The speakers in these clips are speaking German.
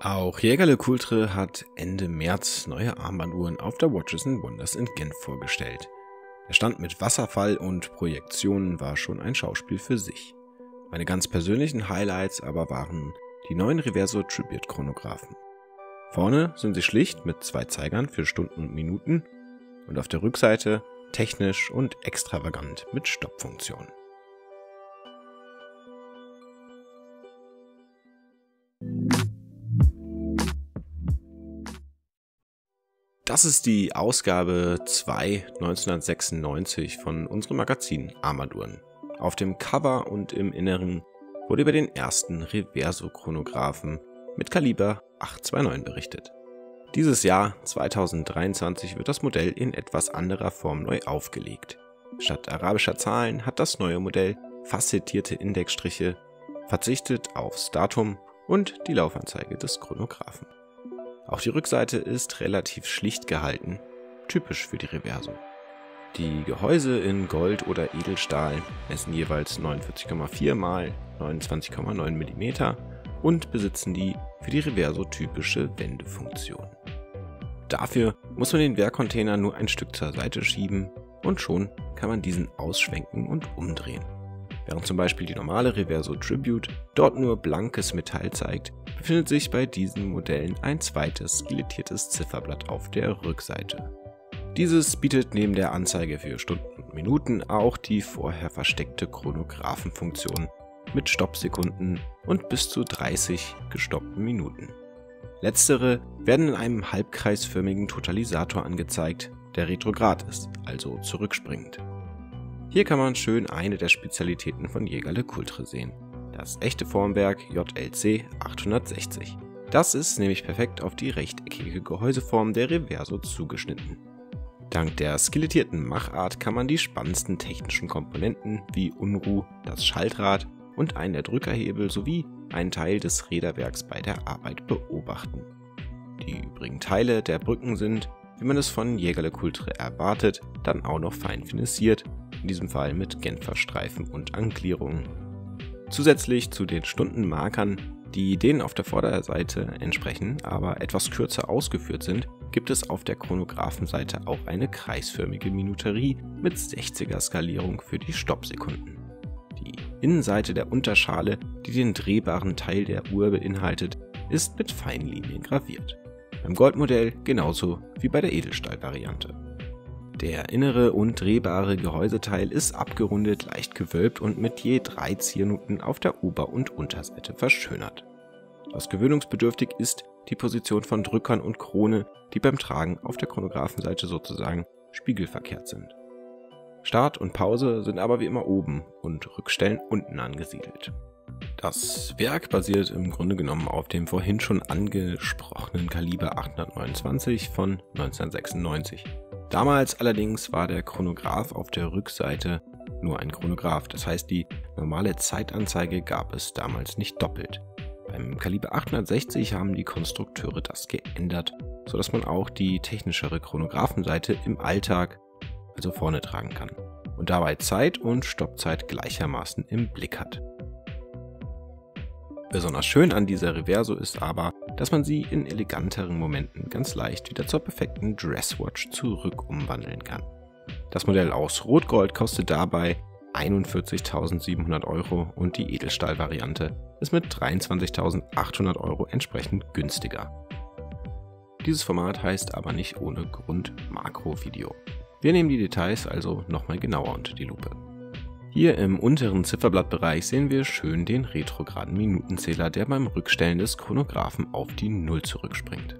Auch Jägerle-Coultre hat Ende März neue Armbanduhren auf der Watches and Wonders in Genf vorgestellt. Der Stand mit Wasserfall und Projektionen war schon ein Schauspiel für sich. Meine ganz persönlichen Highlights aber waren die neuen Reverso Tribute Chronographen. Vorne sind sie schlicht mit 2 Zeigern für Stunden und Minuten und auf der Rückseite technisch und extravagant mit Stoppfunktion. Das ist die Ausgabe 2 1996 von unserem Magazin Armbanduhren. Auf dem Cover und im Inneren wurde über den ersten Reverso-Chronographen mit Kaliber 829 berichtet. Dieses Jahr, 2023, wird das Modell in etwas anderer Form neu aufgelegt. Statt arabischer Zahlen hat das neue Modell facettierte Indexstriche, verzichtet aufs Datum und die Laufanzeige des Chronographen. Auch die Rückseite ist relativ schlicht gehalten, typisch für die Reverso. Die Gehäuse in Gold oder Edelstahl messen jeweils 49,4 x 29,9 mm und besitzen die für die Reverso typische Wendefunktion. Dafür muss man den Werkcontainer nur ein Stück zur Seite schieben und schon kann man diesen ausschwenken und umdrehen. Während zum Beispiel die normale Reverso Tribute dort nur blankes Metall zeigt, befindet sich bei diesen Modellen ein zweites skelettiertes Zifferblatt auf der Rückseite. Dieses bietet neben der Anzeige für Stunden und Minuten auch die vorher versteckte Chronographenfunktion mit Stoppsekunden und bis zu 30 gestoppten Minuten. Letztere werden in einem halbkreisförmigen Totalisator angezeigt, der retrograd ist, also zurückspringend. Hier kann man schön eine der Spezialitäten von Jägerle-Coultre sehen, das echte Formwerk JLC 860. Das ist nämlich perfekt auf die rechteckige Gehäuseform der Reverso zugeschnitten. Dank der skelettierten Machart kann man die spannendsten technischen Komponenten wie Unruh, das Schaltrad und einen der Drückerhebel sowie einen Teil des Räderwerks bei der Arbeit beobachten. Die übrigen Teile der Brücken sind, wie man es von Jägerle-Coultre erwartet, dann auch noch fein finisiert, in diesem Fall mit Genfer Streifen und Anglierungen. Zusätzlich zu den Stundenmarkern, die denen auf der Vorderseite entsprechen, aber etwas kürzer ausgeführt sind, gibt es auf der Chronographenseite auch eine kreisförmige Minuterie mit 60er Skalierung für die Stoppsekunden. Die Innenseite der Unterschale, die den drehbaren Teil der Uhr beinhaltet, ist mit Feinlinien graviert. Beim Goldmodell genauso wie bei der Edelstahl-Variante. Der innere und drehbare Gehäuseteil ist abgerundet, leicht gewölbt und mit je 3 Ziernuten auf der Ober- und Unterseite verschönert. Was gewöhnungsbedürftig ist die Position von Drückern und Krone, die beim Tragen auf der Chronographenseite sozusagen spiegelverkehrt sind. Start und Pause sind aber wie immer oben und Rückstellen unten angesiedelt. Das Werk basiert im Grunde genommen auf dem vorhin schon angesprochenen Kaliber 829 von 1996. Damals allerdings war der Chronograph auf der Rückseite nur ein Chronograph, das heißt die normale Zeitanzeige gab es damals nicht doppelt. Beim Kaliber 860 haben die Konstrukteure das geändert, sodass man auch die technischere Chronographenseite im Alltag, also vorne tragen kann und dabei Zeit und Stoppzeit gleichermaßen im Blick hat. Besonders schön an dieser Reverso ist aber, dass man sie in eleganteren Momenten ganz leicht wieder zur perfekten Dresswatch zurück umwandeln kann. Das Modell aus Rotgold kostet dabei 41.700 € und die Edelstahl-Variante ist mit 23.800 € entsprechend günstiger. Dieses Format heißt aber nicht ohne Grund Makrovideo. Wir nehmen die Details also nochmal genauer unter die Lupe. Hier im unteren Zifferblattbereich sehen wir schön den retrograden Minutenzähler, der beim Rückstellen des Chronographen auf die 0 zurückspringt.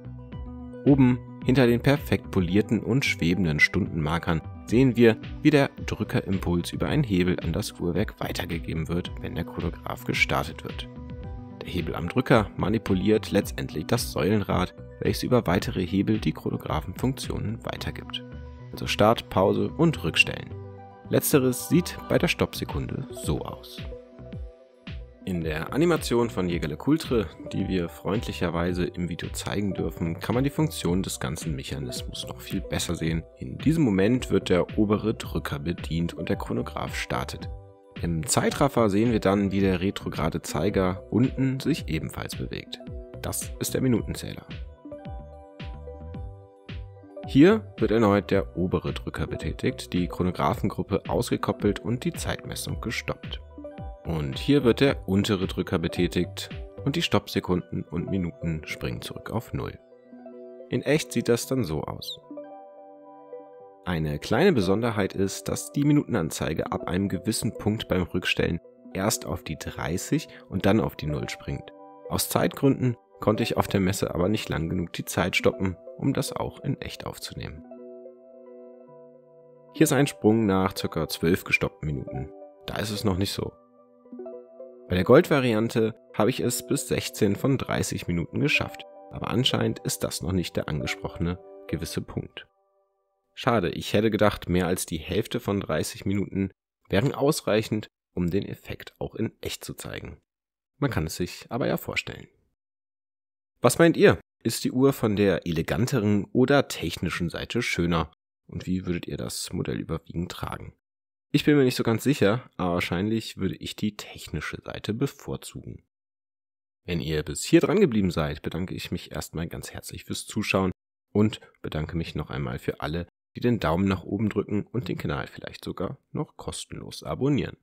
Oben, hinter den perfekt polierten und schwebenden Stundenmarkern, sehen wir, wie der Drückerimpuls über einen Hebel an das Uhrwerk weitergegeben wird, wenn der Chronograph gestartet wird. Der Hebel am Drücker manipuliert letztendlich das Säulenrad, welches über weitere Hebel die Chronographenfunktionen weitergibt. Also Start, Pause und Rückstellen. Letzteres sieht bei der Stoppsekunde so aus. In der Animation von Jägerle-Coultre, die wir freundlicherweise im Video zeigen dürfen, kann man die Funktion des ganzen Mechanismus noch viel besser sehen. In diesem Moment wird der obere Drücker bedient und der Chronograph startet. Im Zeitraffer sehen wir dann, wie der retrograde Zeiger unten sich ebenfalls bewegt. Das ist der Minutenzähler. Hier wird erneut der obere Drücker betätigt, die Chronographengruppe ausgekoppelt und die Zeitmessung gestoppt. Und hier wird der untere Drücker betätigt und die Stoppsekunden und Minuten springen zurück auf 0. In echt sieht das dann so aus. Eine kleine Besonderheit ist, dass die Minutenanzeige ab einem gewissen Punkt beim Rückstellen erst auf die 30 und dann auf die 0 springt. Aus Zeitgründen konnte ich auf der Messe aber nicht lang genug die Zeit stoppen, um das auch in echt aufzunehmen. Hier ist ein Sprung nach ca. 12 gestoppten Minuten. Da ist es noch nicht so. Bei der Gold-Variante habe ich es bis 16 von 30 Minuten geschafft, aber anscheinend ist das noch nicht der angesprochene gewisse Punkt. Schade, ich hätte gedacht, mehr als die Hälfte von 30 Minuten wären ausreichend, um den Effekt auch in echt zu zeigen. Man kann es sich aber ja vorstellen. Was meint ihr? Ist die Uhr von der eleganteren oder technischen Seite schöner? Und wie würdet ihr das Modell überwiegend tragen? Ich bin mir nicht so ganz sicher, aber wahrscheinlich würde ich die technische Seite bevorzugen. Wenn ihr bis hier dran geblieben seid, bedanke ich mich erstmal ganz herzlich fürs Zuschauen und bedanke mich noch einmal für alle, die den Daumen nach oben drücken und den Kanal vielleicht sogar noch kostenlos abonnieren.